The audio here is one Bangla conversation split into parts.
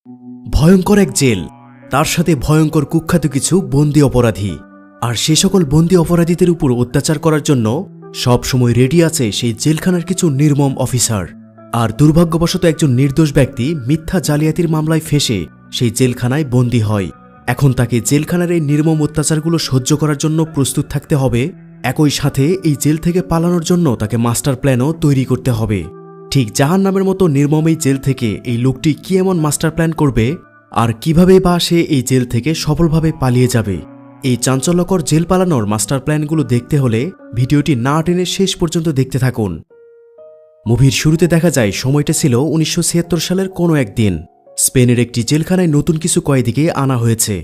ভয়ঙ্কর এক জেল, তার সাথে ভয়ঙ্কর কুখ্যাত কিছু বন্দী অপরাধী, আর সে সকল বন্দী অপরাধীদের উপর অত্যাচার করার জন্য সবসময় রেডি আছে সেই জেলখানার কিছু নির্মম অফিসার। আর দুর্ভাগ্যবশত একজন নির্দোষ ব্যক্তি মিথ্যা জালিয়াতির মামলায় ফেঁসে সেই জেলখানায় বন্দী হয়। এখন তাকে জেলখানার এই নির্মম অত্যাচারগুলো সহ্য করার জন্য প্রস্তুত থাকতে হবে, একই সাথে এই জেল থেকে পালানোর জন্য তাকে মাস্টার প্ল্যানও তৈরি করতে হবে। ঠিক জাহান্নামের মতো নির্মম এই জেল থেকে এই লোকটি কি এমন মাস্টার প্ল্যান করবে, আর কিভাবে বা সে এই জেল থেকে সফলভাবে পালিয়ে যাবে। এই চাঞ্চল্যকর জেল পালানোর মাস্টার প্ল্যানগুলো দেখতে হলে ভিডিওটি না টেনে শেষ পর্যন্ত দেখতে থাকুন। মুভির শুরুতে দেখা যায় সময়টা ছিল 1976 সালের কোনো একদিন। স্পেনের একটি জেলখানায় নতুন কিছু কয়েদিকে আনা হয়েছে।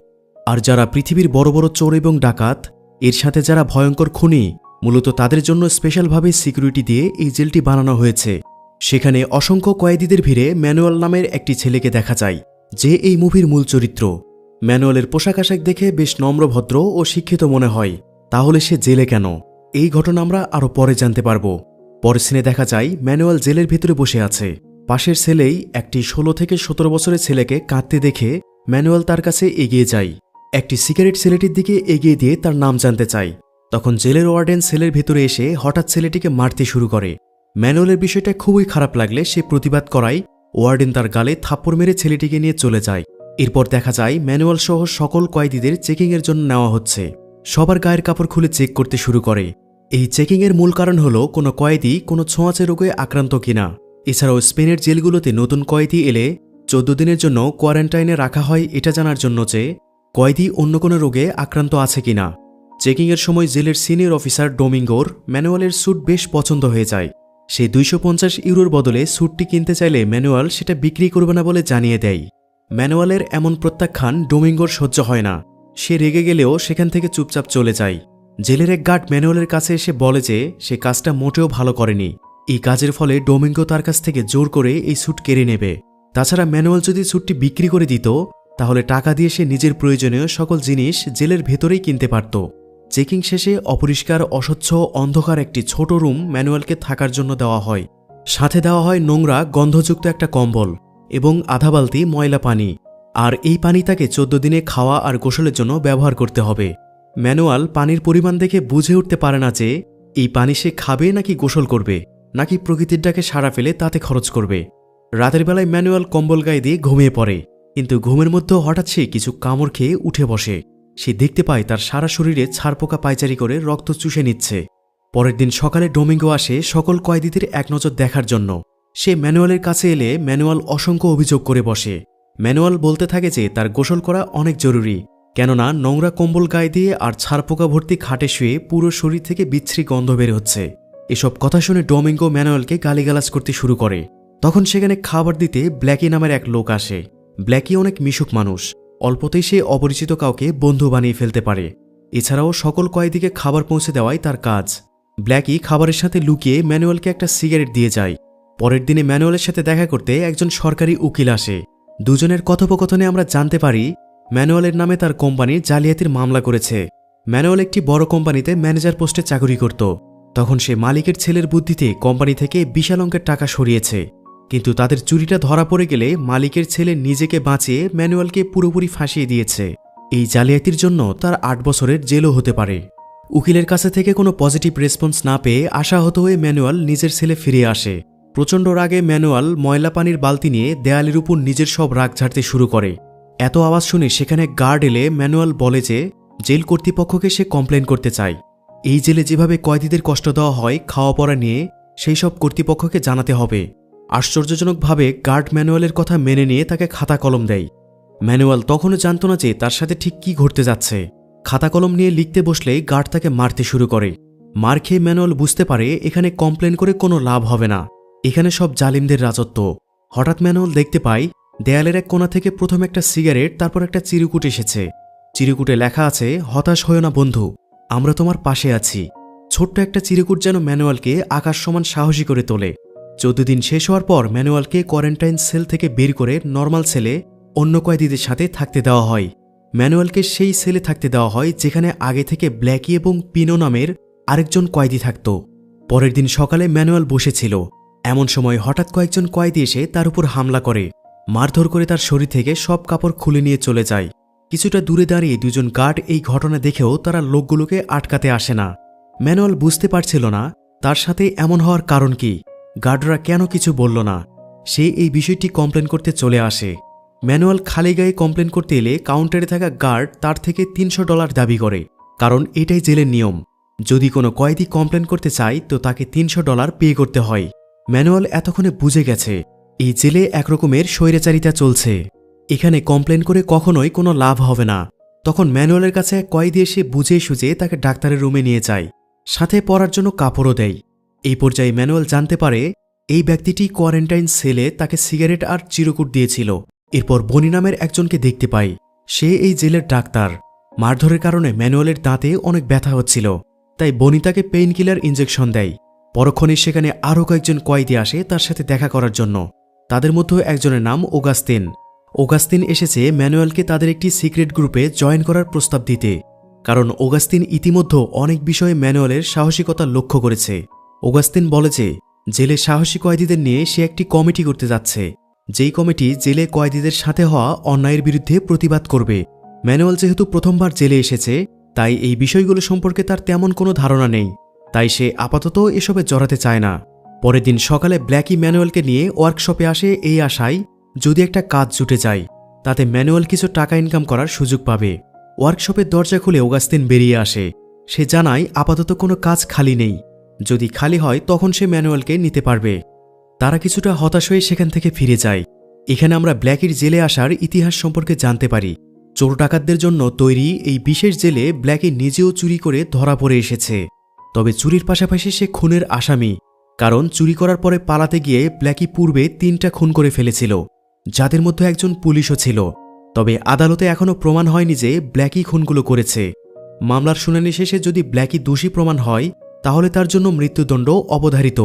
আর যারা পৃথিবীর বড় বড় চোর এবং ডাকাত, এর সাথে যারা ভয়ঙ্কর খুনি, মূলত তাদের জন্য স্পেশালভাবে সিকিউরিটি দিয়ে এই জেলটি বানানো হয়েছে। সেখানে অসংখ্য কয়েদিদের ভিড়ে ম্যানুয়াল নামের একটি ছেলেকে দেখা যায়, যে এই মুভির মূল চরিত্র। ম্যানুয়ালের পোশাক আশাক দেখে বেশ নম্রভদ্র ও শিক্ষিত মনে হয়, তাহলে সে জেলে কেন? এই ঘটনা আমরা আরও পরে জানতে পারব। পরের সিনে দেখা যায় ম্যানুয়াল জেলের ভেতরে বসে আছে। পাশের ছেলেই একটি 16 থেকে 17 বছরের ছেলেকে কাঁদতে দেখে ম্যানুয়াল তার কাছে এগিয়ে যায়। একটি সিগারেট ছেলেটির দিকে এগিয়ে দিয়ে তার নাম জানতে চায়। তখন জেলের ওয়ার্ডেন সেলের ভেতরে এসে হঠাৎ ছেলেটিকে মারতে শুরু করে। ম্যানুয়ালের বিষয়টা খুবই খারাপ লাগলে সে প্রতিবাদ করায় ওয়ার্ডেন তার গালে থাপ্পড় মেরে ছেলেটিকে নিয়ে চলে যায়। এরপর দেখা যায় ম্যানুয়াল সহ সকল কয়েদিদের চেকিংয়ের জন্য নেওয়া হচ্ছে। সবার গায়ের কাপড় খুলে চেক করতে শুরু করে। এই চেকিংয়ের মূল কারণ হলো কোনো কয়েদি কোনো ছোঁয়াচে রোগে আক্রান্ত কিনা। এছাড়াও স্পেনের জেলগুলোতে নতুন কয়েদি এলে 14 দিনের জন্য কোয়ারেন্টাইনে রাখা হয় এটা জানার জন্য যে কয়েদি অন্য কোনো রোগে আক্রান্ত আছে কিনা। চেকিংয়ের সময় জেলের সিনিয়র অফিসার ডোমিঙ্গোর ম্যানুয়ালের স্যুট বেশ পছন্দ হয়ে যায়। সে 250 ইউরোর বদলে স্যুটটি কিনতে চাইলে ম্যানুয়াল সেটা বিক্রি করবে না বলে জানিয়ে দেয়। ম্যানুয়ালের এমন প্রত্যাখ্যান ডোমিঙ্গোর সহ্য হয় না। সে রেগে গেলেও সেখান থেকে চুপচাপ চলে যায়। জেলের এক গার্ড ম্যানুয়ালের কাছে এসে বলে যে সে কাজটা মোটেও ভালো করেনি। এই কাজের ফলে ডোমিঙ্গো তার কাছ থেকে জোর করে এই স্যুট কেড়ে নেবে। তাছাড়া ম্যানুয়াল যদি স্যুটটি বিক্রি করে দিত, তাহলে টাকা দিয়ে সে নিজের প্রয়োজনীয় সকল জিনিস জেলের ভেতরেই কিনতে পারত। চেকিং শেষে অপরিষ্কার, অস্বচ্ছ, অন্ধকার একটি ছোট রুম ম্যানুয়ালকে থাকার জন্য দেওয়া হয়। সাথে দেওয়া হয় নোংরা গন্ধযুক্ত একটা কম্বল এবং আধা বালতি ময়লা পানি। আর এই পানি তাকে 14 দিনে খাওয়া আর গোসলের জন্য ব্যবহার করতে হবে। ম্যানুয়াল পানির পরিমাণ দেখে বুঝে উঠতে পারে না যে এই পানি সে খাবে নাকি গোসল করবে, নাকি প্রকৃতির ডাকে সাড়া ফেলে তাতে খরচ করবে। রাতের বেলায় ম্যানুয়াল কম্বল গায়ে দিয়ে ঘুমিয়ে পড়ে, কিন্তু ঘুমের মধ্যেও হঠাৎ সে কিছু কামড় খেয়ে উঠে বসে। সে দেখতে পায় তার সারা শরীরে ছারপোকা পায়চারি করে রক্ত চুষে নিচ্ছে। পরের দিন সকালে ডোমিঙ্গো আসে সকল কয়েদিদের এক নজর দেখার জন্য। সে ম্যানুয়ালের কাছে এলে ম্যানুয়াল অসংখ্য অভিযোগ করে বসে। ম্যানুয়াল বলতে থাকে যে তার গোসল করা অনেক জরুরি, কেননা নোংরা কম্বল গায়ে দিয়ে আর ছারপোকা ভর্তি খাটে শুয়ে পুরো শরীর থেকে বিশ্রী গন্ধ বের হচ্ছে। এসব কথা শুনে ডোমিঙ্গো ম্যানুয়ালকে গালিগালাজ করতে শুরু করে। তখন সেখানে খাবার দিতে ব্ল্যাকি নামের এক লোক আসে। ব্ল্যাকি অনেক মিশুক মানুষ, অল্পতেই সে অপরিচিত কাউকে বন্ধু বানিয়ে ফেলতে পারে। এছাড়াও সকল কয়েদিকে খাবার পৌঁছে দেওয়াই তার কাজ। ব্ল্যাকি খাবারের সাথে লুকিয়ে ম্যানুয়ালকে একটা সিগারেট দিয়ে যায়। পরের দিনে ম্যানুয়ালের সাথে দেখা করতে একজন সরকারি উকিল আসে। দুজনের কথোপকথনে আমরা জানতে পারি ম্যানুয়ালের নামে তার কোম্পানি জালিয়াতির মামলা করেছে। ম্যানুয়াল একটি বড় কোম্পানিতে ম্যানেজার পোস্টে চাকরি করত। তখন সে মালিকের ছেলের বুদ্ধিতে কোম্পানি থেকে বিশাল অঙ্কের টাকা সরিয়েছে, কিন্তু তাদের চুরিটা ধরা পড়ে গেলে মালিকের ছেলে নিজেকে বাঁচিয়ে ম্যানুয়ালকে পুরোপুরি ফাঁসিয়ে দিয়েছে। এই জালিয়াতির জন্য তার 8 বছরের জেলও হতে পারে। উকিলের কাছে থেকে কোনো পজিটিভ রেসপন্স না পেয়ে আশাহত হয়ে ম্যানুয়াল নিজের ছেলে ফিরে আসে। প্রচণ্ড রাগে ম্যানুয়াল ময়লা পানির বালতি নিয়ে দেয়ালের উপর নিজের সব রাগ ঝাড়তে শুরু করে। এত আওয়াজ শুনে সেখানে গার্ড এলে ম্যানুয়াল বলে যে জেল কর্তৃপক্ষকে সে কমপ্লেন করতে চায়। এই জেলে যেভাবে কয়েদিদের কষ্ট দেওয়া হয় খাওয়া পড়া নিয়ে, সেই সব কর্তৃপক্ষকে জানাতে হবে। আশ্চর্যজনকভাবে গার্ড ম্যানুয়ালের কথা মেনে নিয়ে তাকে খাতা কলম দেয়। ম্যানুয়াল তখনও জানত না যে তার সাথে ঠিক কি ঘটতে যাচ্ছে। খাতা কলম নিয়ে লিখতে বসলেই গার্ড তাকে মারতে শুরু করে। মার খেয়ে ম্যানুয়াল বুঝতে পারে এখানে কমপ্লেন করে কোনো লাভ হবে না, এখানে সব জালিমদের রাজত্ব। হঠাৎ ম্যানুয়াল দেখতে পায় দেয়ালের এক কোণা থেকে প্রথম একটা সিগারেট, তারপর একটা চিরকুট এসেছে। চিরকুটে লেখা আছে, হতাশ হয়ো না বন্ধু, আমরা তোমার পাশে আছি। ছোট্ট একটা চিরকুট যেন ম্যানুয়ালকে আকাশ সমান সাহসী করে তোলে। 14 দিন শেষ হওয়ার পর ম্যানুয়ালকে কোয়ারেন্টাইন সেল থেকে বের করে নর্মাল সেলে অন্য কয়েদিদের সাথে থাকতে দেওয়া হয়। ম্যানুয়ালকে সেই সেলে থাকতে দেওয়া হয় যেখানে আগে থেকে ব্ল্যাকি এবং পিনো নামের আরেকজন কয়েদি থাকত। পরের দিন সকালে ম্যানুয়াল বসেছিল। এমন সময় হঠাৎ কয়েকজন কয়েদি এসে তার উপর হামলা করে। মারধর করে তার শরীর থেকে সব কাপড় খুলে নিয়ে চলে যায়। কিছুটা দূরে দাঁড়িয়ে দুজন গার্ড এই ঘটনা দেখেও তারা লোকগুলোকে আটকাতে আসে না। ম্যানুয়াল বুঝতে পারছিল না তার সাথে এমন হওয়ার কারণ কি, গার্ডরা কেন কিছু বলল না। সে এই বিষয়টি কমপ্লেন করতে চলে আসে। ম্যানুয়াল খালি গায়ে কমপ্লেন করতে এলে কাউন্টারে থাকা গার্ড তার থেকে $300 দাবি করে, কারণ এটাই জেলের নিয়ম। যদি কোনো কয়েদি কমপ্লেন করতে চায় তো তাকে $300 পে করতে হয়। ম্যানুয়াল এতক্ষণে বুঝে গেছে এই জেলে একরকমের স্বৈরাচারিতা চলছে, এখানে কমপ্লেন করে কখনোই কোনো লাভ হবে না। তখন ম্যানুয়ালের কাছে এক কয়েদি এসে বুঝে সুঝে তাকে ডাক্তারের রুমে নিয়ে যায়, সাথে পরার জন্য কাপড়ও দেয়। এই পর্যায়ে ম্যানুয়াল জানতে পারে এই ব্যক্তিটি কোয়ারেন্টাইন সেলে তাকে সিগারেট আর চিরকুট দিয়েছিল। এরপর বনি নামের একজনকে দেখতে পাই, সে এই জেলের ডাক্তার। মারধরের কারণে ম্যানুয়ালের দাঁতে অনেক ব্যথা হচ্ছিল, তাই বনি তাকে পেইন কিলার ইঞ্জেকশন দেয়। পরক্ষণে সেখানে আরও কয়েকজন কয়েদি আসে তার সাথে দেখা করার জন্য। তাদের মধ্যে একজনের নাম ওগাস্তিন। ওগাস্তিন এসেছে ম্যানুয়ালকে তাদের একটি সিক্রেট গ্রুপে জয়েন করার প্রস্তাব দিতে, কারণ ওগাস্তিন ইতিমধ্যে অনেক বিষয়ে ম্যানুয়ালের সাহসিকতা লক্ষ্য করেছে। ওগাস্তিন বলে যে জেলে সাহসী কয়েদিদের নিয়ে সে একটি কমিটি করতে যাচ্ছে, যেই কমিটি জেলে কয়েদিদের সাথে হওয়া অন্যায়ের বিরুদ্ধে প্রতিবাদ করবে। ম্যানুয়াল যেহেতু প্রথমবার জেলে এসেছে, তাই এই বিষয়গুলো সম্পর্কে তার তেমন কোনো ধারণা নেই, তাই সে আপাতত এসবে জড়াতে চায় না। পরের দিন সকালে ব্ল্যাকি ম্যানুয়ালকে নিয়ে ওয়ার্কশপে আসে এই আশায় যদি একটা কাজ জুটে যায় তাতে ম্যানুয়াল কিছু টাকা ইনকাম করার সুযোগ পাবে। ওয়ার্কশপের দরজা খুলে ওগাস্তিন বেরিয়ে আসে। সে জানায় আপাতত কোনো কাজ খালি নেই, যদি খালি হয় তখন সে ম্যানুয়ালকে নিতে পারবে। তারা কিছুটা হতাশ হয়ে সেখান থেকে ফিরে যায়। এখানে আমরা ব্ল্যাকির জেলে আসার ইতিহাস সম্পর্কে জানতে পারি। চোর ডাকাতদের জন্য তৈরি এই বিশেষ জেলে ব্ল্যাকি নিজেও চুরি করে ধরা পড়ে এসেছে। তবে চুরির পাশাপাশি সে খুনের আসামি, কারণ চুরি করার পরে পালাতে গিয়ে ব্ল্যাকি পূর্বে 3টা খুন করে ফেলেছিল, যাদের মধ্যে একজন পুলিশও ছিল। তবে আদালতে এখনও প্রমাণ হয়নি যে ব্ল্যাকি খুনগুলো করেছে। মামলার শুনানি শেষে যদি ব্ল্যাকি দোষী প্রমাণ হয় তাহলে তার জন্য মৃত্যুদণ্ড অবধারিত।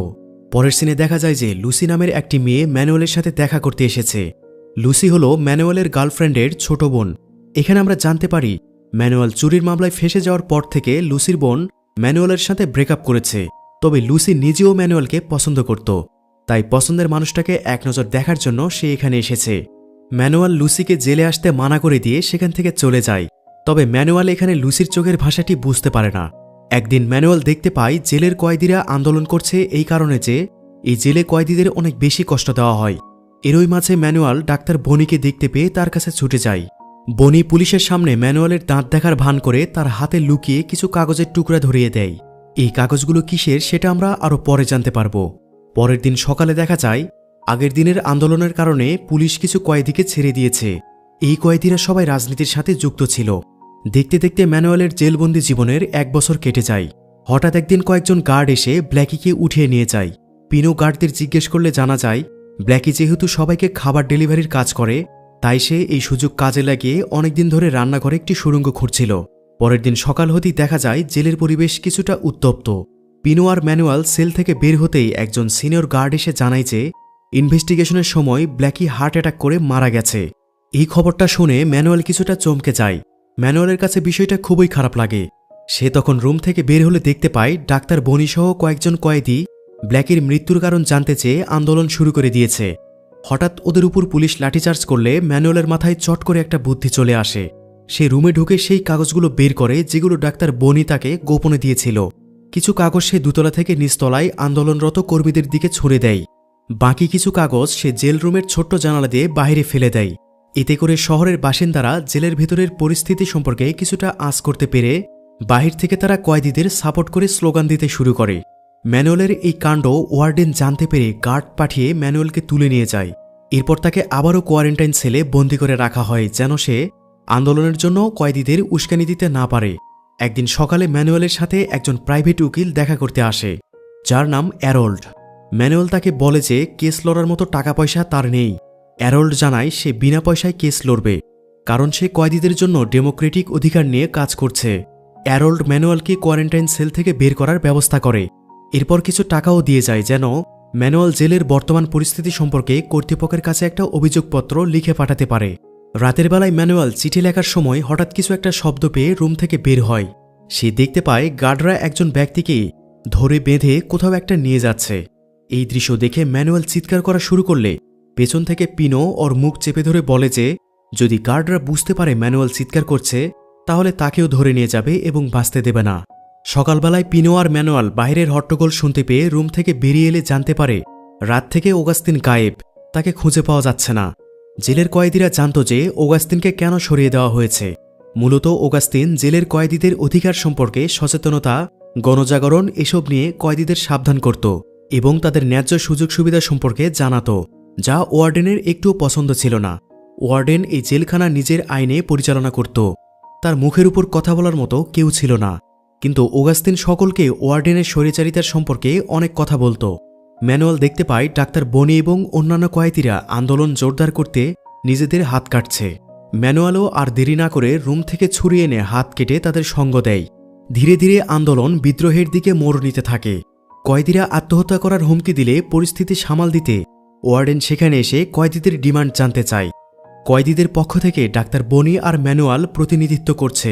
পরের সিনে দেখা যায় যে লুসি নামের একটি মেয়ে ম্যানুয়ালের সাথে দেখা করতে এসেছে। লুসি হল ম্যানুয়ালের গার্লফ্রেন্ডের ছোট বোন। এখানে আমরা জানতে পারি ম্যানুয়াল চুরির মামলায় ফেঁসে যাওয়ার পর থেকে লুসির বোন ম্যানুয়ালের সাথে ব্রেকআপ করেছে। তবে লুসি নিজেও ম্যানুয়ালকে পছন্দ করত, তাই পছন্দের মানুষটাকে এক নজর দেখার জন্য সে এখানে এসেছে। ম্যানুয়াল লুসিকে জেলে আসতে মানা করে দিয়ে সেখান থেকে চলে যায়। তবে ম্যানুয়াল এখানে লুসির চোখের ভাষাটি বুঝতে পারে না। একদিন ম্যানুয়াল দেখতে পায় জেলের কয়েদিরা আন্দোলন করছে এই কারণে যে এই জেলে কয়েদিদের অনেক বেশি কষ্ট দেওয়া হয়। এরই মাঝে ম্যানুয়াল ডাক্তার বনিকে দেখতে পেয়ে তার কাছে ছুটে যায়। বনি পুলিশের সামনে ম্যানুয়ালের দাঁত দেখার ভান করে তার হাতে লুকিয়ে কিছু কাগজের টুকরা ধরিয়ে দেয়। এই কাগজগুলো কিসের সেটা আমরা আরও পরে জানতে পারব। পরের দিন সকালে দেখা যায় আগের দিনের আন্দোলনের কারণে পুলিশ কিছু কয়েদিকে ছেড়ে দিয়েছে। এই কয়েদিরা সবাই রাজনীতির সাথে যুক্ত ছিল। দেখতে দেখতে ম্যানুয়ালের জেলবন্দি জীবনের 1 বছর কেটে যায়। হঠাৎ একদিন কয়েকজন গার্ড এসে ব্ল্যাকিকে উঠিয়ে নিয়ে যায়। পিনো গার্ডদের জিজ্ঞেস করলে জানা যায় ব্ল্যাকি যেহেতু সবাইকে খাবার ডেলিভারির কাজ করে, তাই সে এই সুযোগ কাজে লাগিয়ে অনেকদিন ধরে রান্নাঘরে একটি সুড়ঙ্গ খুঁড়ছিল। পরের দিন সকাল হতেই দেখা যায় জেলের পরিবেশ কিছুটা উত্তপ্ত। পিনো আর ম্যানুয়াল সেল থেকে বের হতেই একজন সিনিয়র গার্ড এসে জানায় যে ইনভেস্টিগেশনের সময় ব্ল্যাকি হার্ট অ্যাটাক করে মারা গেছে। এই খবরটা শুনে ম্যানুয়াল কিছুটা চমকে যায়। ম্যানুয়ালের কাছে বিষয়টা খুবই খারাপ লাগে। সে তখন রুম থেকে বের হলে দেখতে পায় ডাক্তার বনিসহ কয়েকজন কয়েদি ব্ল্যাকির মৃত্যুর কারণ জানতে চেয়ে আন্দোলন শুরু করে দিয়েছে। হঠাৎ ওদের উপর পুলিশ লাঠিচার্জ করলে ম্যানুয়ালের মাথায় চট করে একটা বুদ্ধি চলে আসে। সে রুমে ঢুকে সেই কাগজগুলো বের করে যেগুলো ডাক্তার বনি তাকে গোপনে দিয়েছিল। কিছু কাগজ সে দুতলা থেকে নিচতলায় আন্দোলনরত কর্মীদের দিকে ছুড়ে দেয়। বাকি কিছু কাগজ সে জেল রুমের ছোট্ট জানালা দিয়ে বাইরে ফেলে দেয়। এতে করে শহরের বাসিন্দারা জেলের ভেতরের পরিস্থিতি সম্পর্কে কিছুটা আঁচ করতে পেরে বাহির থেকে তারা কয়েদিদের সাপোর্ট করে স্লোগান দিতে শুরু করে। ম্যানুয়ালের এই কাণ্ড ওয়ার্ডেন জানতে পেরে গার্ড পাঠিয়ে ম্যানুয়ালকে তুলে নিয়ে যায়। এরপর তাকে আবারও কোয়ারেন্টাইন সেলে বন্দী করে রাখা হয় যেন সে আন্দোলনের জন্য কয়েদিদের উস্কানি দিতে না পারে। একদিন সকালে ম্যানুয়ালের সাথে একজন প্রাইভেট উকিল দেখা করতে আসে, যার নাম অ্যারোল্ড। ম্যানুয়াল তাকে বলে যে কেস লড়ার মতো টাকা পয়সা তার নেই। অ্যারোল্ড জানায় সে বিনা পয়সায় কেস লড়বে, কারণ সে কয়েদিদের জন্য ডেমোক্রেটিক অধিকার নিয়ে কাজ করছে। অ্যারোল্ড ম্যানুয়ালকে কোয়ারেন্টাইন সেল থেকে বের করার ব্যবস্থা করে। এরপর কিছু টাকাও দিয়ে যায় যেন ম্যানুয়াল জেলের বর্তমান পরিস্থিতি সম্পর্কে কর্তৃপক্ষের কাছে একটা অভিযোগপত্র লিখে পাঠাতে পারে। রাতের বেলায় ম্যানুয়াল চিঠি লেখার সময় হঠাৎ কিছু একটা শব্দ পেয়ে রুম থেকে বের হয়। সে দেখতে পায় গার্ডরা একজন ব্যক্তিকে ধরে বেঁধে কোথাও একটা নিয়ে যাচ্ছে। এই দৃশ্য দেখে ম্যানুয়াল চিৎকার করা শুরু করলে পেছন থেকে পিনো ওর মুখ চেপে ধরে বলে যে যদি গার্ডরা বুঝতে পারে ম্যানুয়াল চিৎকার করছে তাহলে তাকেও ধরে নিয়ে যাবে এবং বাঁচতে দেবে না। সকালবেলায় পিনো আর ম্যানুয়াল বাইরের হট্টগোল শুনতে পেয়ে রুম থেকে বেরিয়ে এলে জানতে পারে রাত থেকে অগাস্তিন গায়েব, তাকে খুঁজে পাওয়া যাচ্ছে না। জেলের কয়েদিরা জানত যে অগাস্তিনকে কেন সরিয়ে দেওয়া হয়েছে। মূলত অগাস্তিন জেলের কয়েদিদের অধিকার সম্পর্কে সচেতনতা, গণজাগরণ এসব নিয়ে কয়েদিদের সাবধান করত এবং তাদের ন্যায্য সুযোগ সুবিধা সম্পর্কে জানাত, যা ওয়ার্ডেনের একটুও পছন্দ ছিল না। ওয়ার্ডেন এই জেলখানা নিজের আইনে পরিচালনা করত, তার মুখের উপর কথা বলার মতো কেউ ছিল না। কিন্তু অগাস্তিন সকলকে ওয়ার্ডেনের স্বৈরাচারিতার সম্পর্কে অনেক কথা বলত। ম্যানুয়াল দেখতে পায় ডাক্তার বনি এবং অন্যান্য কয়েদিরা আন্দোলন জোরদার করতে নিজেদের হাত কাটছে। ম্যানুয়ালও আর দেরি না করে রুম থেকে ছুরিয়ে এনে হাত কেটে তাদের সঙ্গ দেয়। ধীরে ধীরে আন্দোলন বিদ্রোহের দিকে মোড় নিতে থাকে। কয়েদিরা আত্মহত্যা করার হুমকি দিলে পরিস্থিতি সামাল দিতে ওয়ার্ডেন সেখানে এসে কয়েদিদের ডিমান্ড জানতে চায়। কয়েদিদের পক্ষ থেকে ডাক্তার বনি আর ম্যানুয়াল প্রতিনিধিত্ব করছে।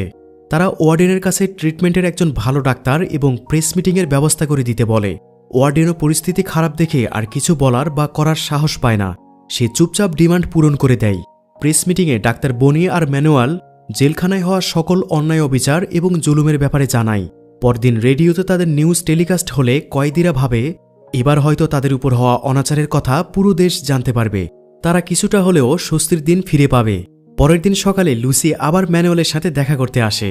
তারা ওয়ার্ডেনের কাছে ট্রিটমেন্টের একজন ভালো ডাক্তার এবং প্রেস মিটিংয়ের ব্যবস্থা করে দিতে বলে। ওয়ার্ডেনও পরিস্থিতি খারাপ দেখে আর কিছু বলার বা করার সাহস পায় না, সে চুপচাপ ডিমান্ড পূরণ করে দেয়। প্রেস মিটিংয়ে ডাক্তার বনি আর ম্যানুয়াল জেলখানায় হওয়া সকল অন্যায় অবিচার এবং জুলুমের ব্যাপারে জানায়। পরদিন রেডিওতে তাদের নিউজ টেলিকাস্ট হলে কয়েদিরা ভাবে এবার হয়তো তাদের উপর হওয়া অনাচারের কথা পুরো দেশ জানতে পারবে, তারা কিছুটা হলেও স্বস্তির দিন ফিরে পাবে। পরের দিন সকালে লুসি আবার ম্যানুয়ালের সাথে দেখা করতে আসে।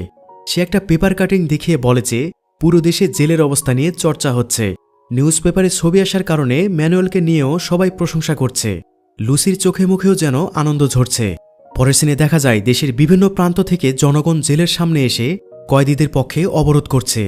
সে একটা পেপার কাটিং দেখিয়ে বলে যে পুরো দেশে জেলের অবস্থা নিয়ে চর্চা হচ্ছে, নিউজ পেপারে ছবি আসার কারণে ম্যানুয়ালকে নিয়েও সবাই প্রশংসা করছে। লুসির চোখে মুখেও যেন আনন্দ ঝরছে। পরের সিনে দেখা যায় দেশের বিভিন্ন প্রান্ত থেকে জনগণ জেলের সামনে এসে কয়েদিদের পক্ষে অবরোধ করছে।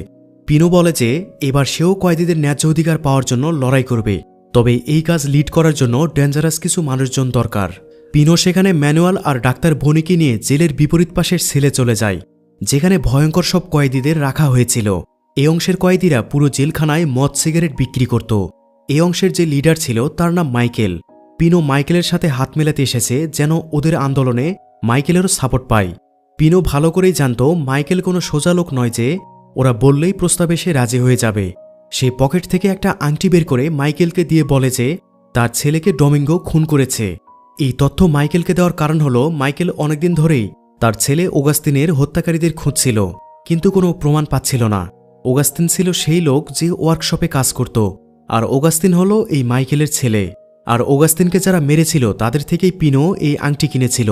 পিনো বলে যে এবার সেও কয়েদিদের ন্যায্য অধিকার পাওয়ার জন্য লড়াই করবে, তবে এই কাজ লিড করার জন্য ডেঞ্জারাস কিছু মানুষজন দরকার। পিনো সেখানে ম্যানুয়াল আর ডাক্তার বনিকে নিয়ে জেলের বিপরীত পাশের সেলে চলে যায়, যেখানে ভয়ঙ্কর সব কয়েদিদের রাখা হয়েছিল। এই অংশের কয়েদিরা পুরো জেলখানায় মদ সিগারেট বিক্রি করত। এই অংশের যে লিডার ছিল তার নাম মাইকেল। পিনো মাইকেলের সাথে হাত মেলাতে এসেছে যেন ওদের আন্দোলনে মাইকেলেরও সাপোর্ট পায়। পিনো ভালো করেই জানত মাইকেল কোনো সোজা লোক নয় যে ওরা বললেই প্রস্তাবে সে রাজি হয়ে যাবে। সে পকেট থেকে একটা আংটি বের করে মাইকেলকে দিয়ে বলে যে তার ছেলেকে ডমিঙ্গো খুন করেছে। এই তথ্য মাইকেলকে দেওয়ার কারণ হলো মাইকেল অনেকদিন ধরেই তার ছেলে অগাস্তিনের হত্যাকারীদের খুঁজছিল, কিন্তু কোনো প্রমাণ পাচ্ছিল না। অগাস্তিন ছিল সেই লোক যে ওয়ার্কশপে কাজ করত, আর অগাস্তিন হলো এই মাইকেলের ছেলে। আর অগাস্তিনকে যারা মেরেছিল তাদের থেকেই পিনো এই আংটি কিনেছিল।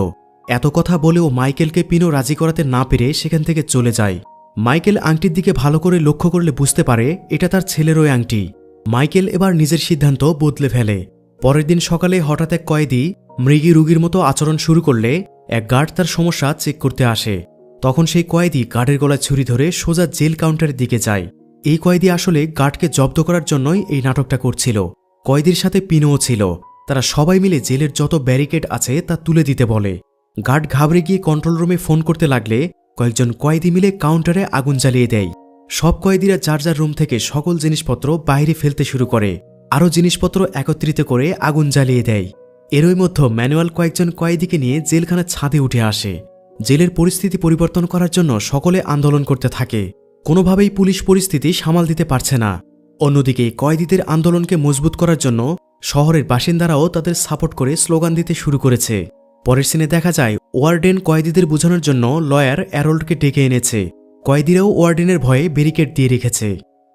এত কথা বলেও মাইকেলকে পিনো রাজি করাতে না পেরে সেখান থেকে চলে যায়। মাইকেল আংটির দিকে ভালো করে লক্ষ্য করলে বুঝতে পারে এটা তার ছেলের ওই আংটি। মাইকেল এবার নিজের সিদ্ধান্ত বদলে ফেলে। পরের দিন সকালে হঠাৎ এক কয়েদি মৃগী রুগীর মতো আচরণ শুরু করলে এক গার্ড তার সমস্যা চেক করতে আসে। তখন সেই কয়েদি গার্ডের গলায় ছুরি ধরে সোজা জেল কাউন্টারের দিকে যায়। এই কয়েদি আসলে গার্ডকে জব্দ করার জন্যই এই নাটকটা করছিল। কয়েদির সাথে পিনোও ছিল। তারা সবাই মিলে জেলের যত ব্যারিকেড আছে তা তুলে দিতে বলে। গার্ড ঘাবড়ে গিয়ে কন্ট্রোল রুমে ফোন করতে লাগলে কয়েকজন কয়েদি মিলে কাউন্টারে আগুন জ্বালিয়ে দেয়। সব কয়েদিরা যার যার রুম থেকে সকল জিনিসপত্র বাইরে ফেলতে শুরু করে, আরও জিনিসপত্র একত্রিত করে আগুন জ্বালিয়ে দেয়। এরই মধ্যে ম্যানুয়াল কয়েকজন কয়েদিকে নিয়ে জেলখানার ছাদে উঠে আসে। জেলের পরিস্থিতি পরিবর্তন করার জন্য সকলে আন্দোলন করতে থাকে। কোনোভাবেই পুলিশ পরিস্থিতি সামাল দিতে পারছে না। অন্যদিকে কয়েদিদের আন্দোলনকে মজবুত করার জন্য শহরের বাসিন্দারাও তাদের সাপোর্ট করে স্লোগান দিতে শুরু করেছে। পরের সিনে দেখা যায় ওয়ার্ডেন কয়েদিদের বোঝানোর জন্য লয়ার অ্যারোল্ডকে ডেকে এনেছে। কয়েদিরাও ওয়ার্ডেনের ভয়ে ব্যারিকেড দিয়ে রেখেছে।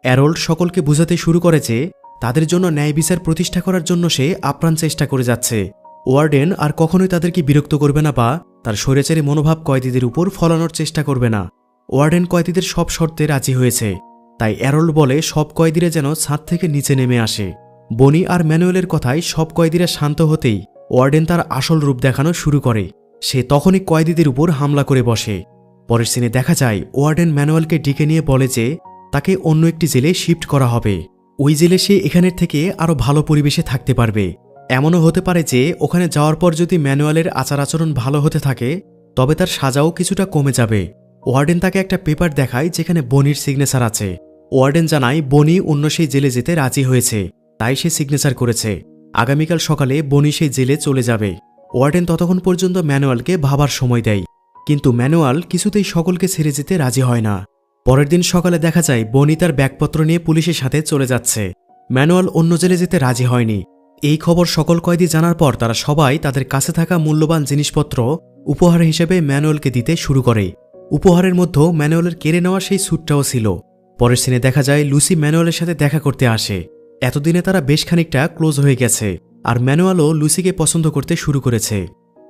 অ্যারোল্ড সকলকে বোঝাতে শুরু করেছে তাদের জন্য ন্যায় বিচার প্রতিষ্ঠা করার জন্য সে আপ্রাণ চেষ্টা করে যাচ্ছে। ওয়ার্ডেন আর কখনোই তাদেরকে বিরক্ত করবে না বা তার স্বৈরাচারী মনোভাব কয়েদিদের উপর ফলানোর চেষ্টা করবে না। ওয়ার্ডেন কয়েদিদের সব শর্তে রাজি হয়েছে। তাই অ্যারোল্ড বলে সব কয়েদিরা যেন ছাদ থেকে নিচে নেমে আসে। বনি আর ম্যানুয়েলের কথায় সব কয়েদিরা শান্ত হতেই ওয়ার্ডেন তার আসল রূপ দেখানো শুরু করে। সে তখনই কয়েদিদের উপর হামলা করে বসে। পরের সিনে দেখা যায় ওয়ার্ডেন ম্যানুয়েলকে ডেকে নিয়ে বলে যে তাকে অন্য একটি জেলে শিফট করা হবে। ওই জেলে সে এখানের থেকে আরও ভালো পরিবেশে থাকতে পারবে। এমনও হতে পারে যে ওখানে যাওয়ার পর যদি ম্যানুয়েলের আচার আচরণ ভালো হতে থাকে তবে তার সাজাও কিছুটা কমে যাবে। ওয়ার্ডেন তাকে একটা পেপার দেখায় যেখানে বনির সিগনেচার আছে। ওয়ার্ডেন জানায় বনি অন্য সেই জেলে যেতে রাজি হয়েছে, তাই সে সিগনেচার করেছে। আগামীকাল সকালে বনি সেই জেলে চলে যাবে। ওয়ার্ডেন ততক্ষণ পর্যন্ত ম্যানুয়ালকে ভাবার সময় দেয়, কিন্তু ম্যানুয়াল কিছুতেই সকলকে ছেড়ে যেতে রাজি হয় না। পরের দিন সকালে দেখা যায় বনি তার ব্যাগপত্র নিয়ে পুলিশের সাথে চলে যাচ্ছে। ম্যানুয়াল অন্য জেলে যেতে রাজি হয়নি। এই খবর সকল কয়েদি জানার পর তারা সবাই তাদের কাছে থাকা মূল্যবান জিনিসপত্র উপহার হিসেবে ম্যানুয়ালকে দিতে শুরু করে। উপহারের মধ্যে ম্যানুয়ালের কেড়ে নেওয়া সেই স্যুটটাও ছিল। পরের সিনে দেখা যায় লুসি ম্যানুয়ালের সাথে দেখা করতে আসে। এতদিনে তারা বেশ খানিকটা ক্লোজ হয়ে গেছে, আর ম্যানুয়ালও লুসিকে পছন্দ করতে শুরু করেছে।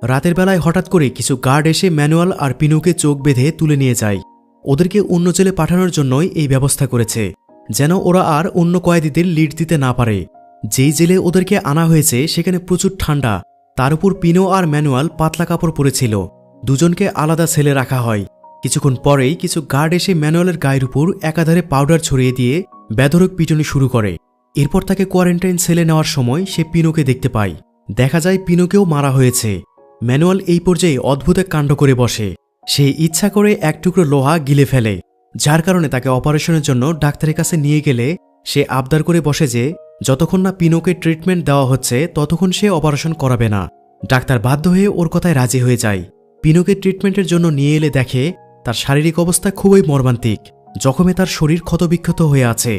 রাতের বেলায় হঠাৎ করে কিছু গার্ড এসে ম্যানুয়াল আর পিনুকে চোখ বেঁধে তুলে নিয়ে যায়। ওদেরকে অন্য জেলে পাঠানোর জন্যই এই ব্যবস্থা করেছে, যেন ওরা আর অন্য কয়েদিদের লিড দিতে না পারে। যেই জেলে ওদেরকে আনা হয়েছে সেখানে প্রচুর ঠান্ডা, তার উপর পিনো আর ম্যানুয়াল পাতলা কাপড় পরেছিল। দুজনকে আলাদা সেলে রাখা হয়। কিছুক্ষণ পরেই কিছু গার্ড এসে ম্যানুয়ালের গায়ের উপর একাধারে পাউডার ছড়িয়ে দিয়ে বেধড়ক পিটুনি শুরু করে। এরপর তাকে কোয়ারেন্টাইন সেলে নেওয়ার সময় সে পিনোকে দেখতে পায়। দেখা যায় পিনোকেও মারা হয়েছে। ম্যানুয়াল এই পর্যায়ে অদ্ভুত এক কাণ্ড করে বসে। সে ইচ্ছা করে এক টুকরো লোহা গিলে ফেলে, যার কারণে তাকে অপারেশনের জন্য ডাক্তারের কাছে নিয়ে গেলে সে আবদার করে বসে যে যতক্ষণ না পিনোকে ট্রিটমেন্ট দেওয়া হচ্ছে ততক্ষণ সে অপারেশন করাবে না। ডাক্তার বাধ্য হয়ে ওর কথায় রাজি হয়ে যায়। পিনোকে ট্রিটমেন্টের জন্য নিয়ে এলে দেখে তার শারীরিক অবস্থা খুবই মর্মান্তিক। জখমে তার শরীর ক্ষতবিক্ষত হয়ে আছে।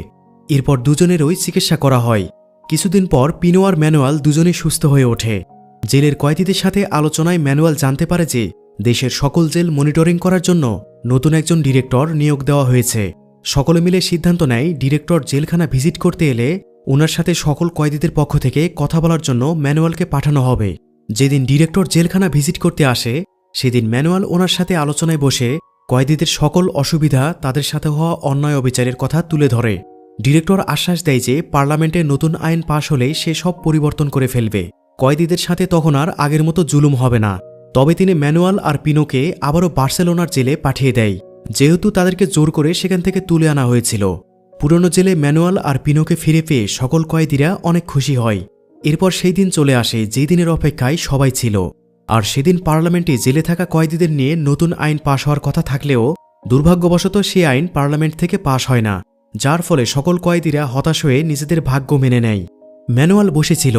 এরপর দুজনেরই চিকিৎসা করা হয়। কিছুদিন পর পিনো আর ম্যানুয়াল দুজনেই সুস্থ হয়ে ওঠে। জেলের কয়েদিদের সাথে আলোচনায় ম্যানুয়াল জানতে পারে যে দেশের সকল জেল মনিটরিং করার জন্য নতুন একজন ডিরেক্টর নিয়োগ দেওয়া হয়েছে। সকলে মিলে সিদ্ধান্ত নেয় ডিরেক্টর জেলখানা ভিজিট করতে এলে ওনার সাথে সকল কয়েদিদের পক্ষ থেকে কথা বলার জন্য ম্যানুয়ালকে পাঠানো হবে। যেদিন ডিরেক্টর জেলখানা ভিজিট করতে আসে সেদিন ম্যানুয়াল ওনার সাথে আলোচনায় বসে কয়েদিদের সকল অসুবিধা, তাদের সাথে হওয়া অন্যায় অবিচারের কথা তুলে ধরে। ডিরেক্টর আশ্বাস দেয় যে পার্লামেন্টে নতুন আইন পাশ হলে সে সব পরিবর্তন করে ফেলবে। কয়েদিদের সাথে তখন আর আগের মতো জুলুম হবে না। তবে তিনি ম্যানুয়াল আর পিনোকে আবারও বার্সেলোনার জেলে পাঠিয়ে দেয়, যেহেতু তাদেরকে জোর করে সেখান থেকে তুলে আনা হয়েছিল। পুরনো জেলে ম্যানুয়াল আর পিনোকে ফিরে পেয়ে সকল কয়েদিরা অনেক খুশি হয়। এরপর সেই দিন চলে আসে যেই দিনের অপেক্ষায় সবাই ছিল। আর সেদিন পার্লামেন্টে জেলে থাকা কয়েদিদের নিয়ে নতুন আইন পাশ হওয়ার কথা থাকলেও দুর্ভাগ্যবশত সেই আইন পার্লামেন্ট থেকে পাশ হয় না, যার ফলে সকল কয়েদিরা হতাশ হয়ে নিজেদের ভাগ্য মেনে নেয়। ম্যানুয়াল বসেছিল,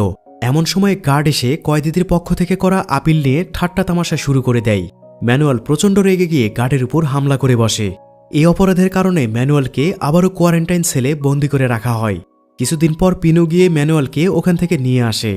এমন সময় গার্ড এসে কয়েদিদের পক্ষ থেকে করা আপিল নিয়ে ঠাট্টা তামাশা শুরু করে দেয়। ম্যানুয়াল প্রচণ্ড রেগে গিয়ে গার্ডের উপর হামলা করে বসে। এই অপরাধের কারণে ম্যানুয়ালকে আবারও কোয়ারেন্টাইন সেলে বন্দি করে রাখা হয়। কিছুদিন পর পিনু গিয়ে ম্যানুয়ালকে ওখান থেকে নিয়ে আসে।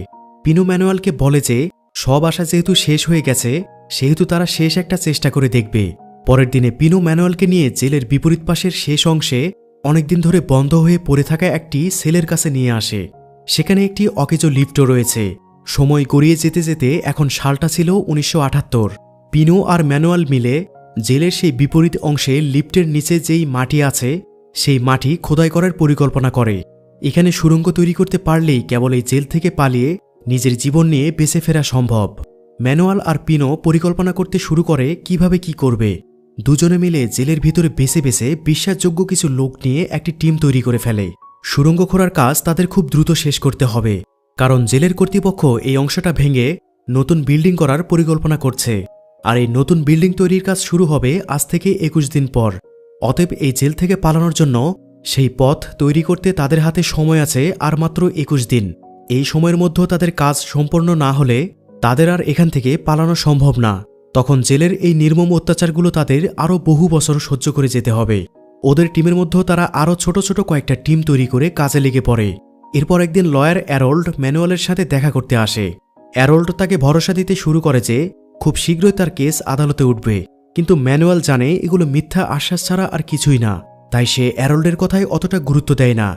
পিনু ম্যানুয়ালকে বলে যে সব আশা যেহেতু শেষ হয়ে গেছে সেহেতু তারা শেষ একটা চেষ্টা করে দেখবে। পরের দিনে পিনু ম্যানুয়ালকে নিয়ে জেলের বিপরীত পাশের শেষ অংশে অনেকদিন ধরে বন্ধ হয়ে পড়ে থাকা একটি সেলের কাছে নিয়ে আসে। সেখানে একটি অকেজো লিফটও রয়েছে। সময় গড়িয়ে যেতে যেতে এখন সালটা ছিল 1978। পিনু আর ম্যানুয়াল মিলে জেলের সেই বিপরীত অংশে লিফটের নিচে যেই মাটি আছে সেই মাটি খোদাই করার পরিকল্পনা করে। এখানে সুড়ঙ্গ তৈরি করতে পারলেই কেবল এই জেল থেকে পালিয়ে নিজের জীবন নিয়ে বেঁচে ফেরা সম্ভব। ম্যানুয়াল আর পিনো পরিকল্পনা করতে শুরু করে কিভাবে কি করবে। দুজনে মিলে জেলের ভিতরে বেছে বেছে বিশ্বাসযোগ্য কিছু লোক নিয়ে একটি টিম তৈরি করে ফেলে। সুড়ঙ্গ খোঁড়ার কাজ তাদের খুব দ্রুত শেষ করতে হবে, কারণ জেলের কর্তৃপক্ষ এই অংশটা ভেঙে নতুন বিল্ডিং করার পরিকল্পনা করছে। আর এই নতুন বিল্ডিং তৈরির কাজ শুরু হবে আজ থেকে 21 দিন পর। অতএব এই জেল থেকে পালানোর জন্য সেই পথ তৈরি করতে তাদের হাতে সময় আছে আর মাত্র 21 দিন। এই সময়ের মধ্যে তাদের কাজ সম্পন্ন না হলে তাদের আর এখান থেকে পালানো সম্ভব না। তখন জেলের এই নির্মম অত্যাচারগুলো তাদের আরও বহু বছর সহ্য করে যেতে হবে। ওদের টিমের মধ্যেও তারা আরও ছোট ছোট কয়েকটা টিম তৈরি করে কাজে লেগে পড়ে। এরপর একদিন লয়ার অ্যারোল্ড ম্যানুয়ালের সাথে দেখা করতে আসে। অ্যারোল্ড তাকে ভরসা দিতে শুরু করে যে খুব শীঘ্রই তার কেস আদালতে উঠবে, কিন্তু ম্যানুয়াল জানে এগুলো মিথ্যা আশ্বাস ছাড়া আর কিছুই না, তাই সে অ্যারোল্ডের কথায় অতটা গুরুত্ব দেয় না।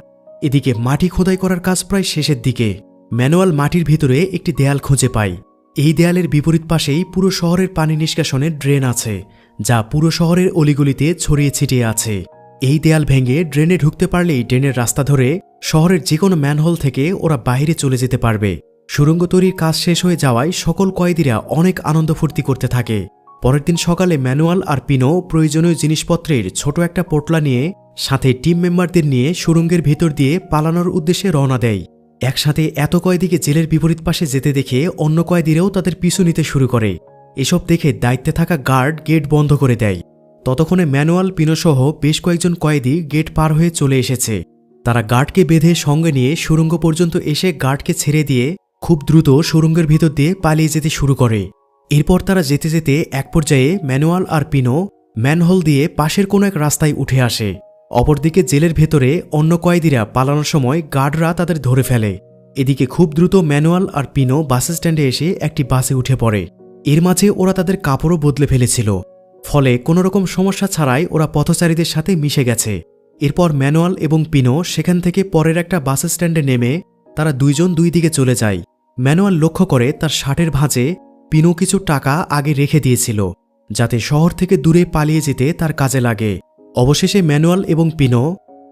এদিকে মাটি খোদাই করার কাজ প্রায় শেষের দিকে। ম্যানুয়াল মাটির ভিতরে একটি দেয়াল খুঁজে পায়। এই দেয়ালের বিপরীত পাশেই পুরো শহরের পানি নিষ্কাশনের ড্রেন আছে, যা পুরো শহরের অলিগলিতে ছড়িয়ে ছিটিয়ে আছে। এই দেয়াল ভেঙে ড্রেনে ঢুকতে পারলেই ড্রেনের রাস্তা ধরে শহরের যে কোনো ম্যানহোল থেকে ওরা বাইরে চলে যেতে পারবে। সুড়ঙ্গ তৈরির কাজ শেষ হয়ে যাওয়ায় সকল কয়েদিরা অনেক আনন্দ ফুর্তি করতে থাকে। পরের দিন সকালে ম্যানুয়াল আর পিনো প্রয়োজনীয় জিনিসপত্রের ছোট একটা পোটলা নিয়ে সাথে টিম মেম্বারদের নিয়ে সুড়ঙ্গের ভেতর দিয়ে পালানোর উদ্দেশ্যে রওনা দেয়। একসাথে এত কয়েদিকে জেলের বিপরীত পাশে যেতে দেখে অন্য কয়েদিরাও তাদের পিছু নিতে শুরু করে। এসব দেখে দায়িত্বে থাকা গার্ড গেট বন্ধ করে দেয়। ততক্ষণে ম্যানুয়াল, পিনোসহ বেশ কয়েকজন কয়েদি গেট পার হয়ে চলে এসেছে। তারা গার্ডকে বেঁধে সঙ্গে নিয়ে সুড়ঙ্গ পর্যন্ত এসে গার্ডকে ছেড়ে দিয়ে খুব দ্রুত সুড়ঙ্গের ভিতর দিয়ে পালিয়ে যেতে শুরু করে। এরপর তারা যেতে যেতে এক পর্যায়ে ম্যানুয়াল আর পিনো ম্যানহোল দিয়ে পাশের কোনো এক রাস্তায় উঠে আসে। অপরদিকে জেলের ভেতরে অন্য কয়েদিরা পালানোর সময় গার্ডরা তাদের ধরে ফেলে। এদিকে খুব দ্রুত ম্যানুয়াল আর পিনো বাস স্ট্যান্ডে এসে একটি বাসে উঠে পড়ে। এর মাঝে ওরা তাদের কাপড়ও বদলে ফেলেছিল, ফলে কোনোরকম সমস্যা ছাড়াই ওরা পথচারীদের সাথে মিশে গেছে। এরপর ম্যানুয়াল এবং পিনো সেখান থেকে পরের একটা বাস স্ট্যান্ডে নেমে তারা দুইজন দুই দিকে চলে যায়। ম্যানুয়াল লক্ষ্য করে তার শার্টের ভাঁজে পিনো কিছু টাকা আগে রেখে দিয়েছিল, যাতে শহর থেকে দূরে পালিয়ে যেতে তার কাজে লাগে। অবশেষে ম্যানুয়াল এবং পিনো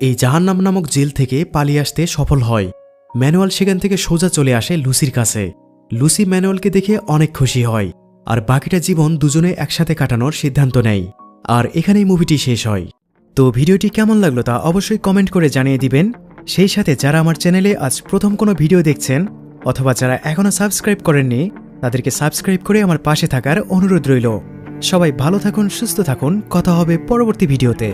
এই জাহান্নাম নামক জেল থেকে পালিয়ে আসতে সফল হয়। ম্যানুয়াল সেখান থেকে সোজা চলে আসে লুসির কাছে। লুসি ম্যানুয়ালকে দেখে অনেক খুশি হয়, আর বাকিটা জীবন দুজনে একসাথে কাটানোর সিদ্ধান্ত নেয়। আর এখানেই মুভিটি শেষ হয়। তো ভিডিওটি কেমন লাগলো তা অবশ্যই কমেন্ট করে জানিয়ে দিবেন। সেই সাথে যারা আমার চ্যানেলে আজ প্রথম কোনো ভিডিও দেখছেন অথবা যারা এখনও সাবস্ক্রাইব করেননি তাদেরকে সাবস্ক্রাইব করে আমার পাশে থাকার অনুরোধ রইল। সবাই ভালো থাকুন, সুস্থ থাকুন, কথা হবে পরবর্তী ভিডিওতে।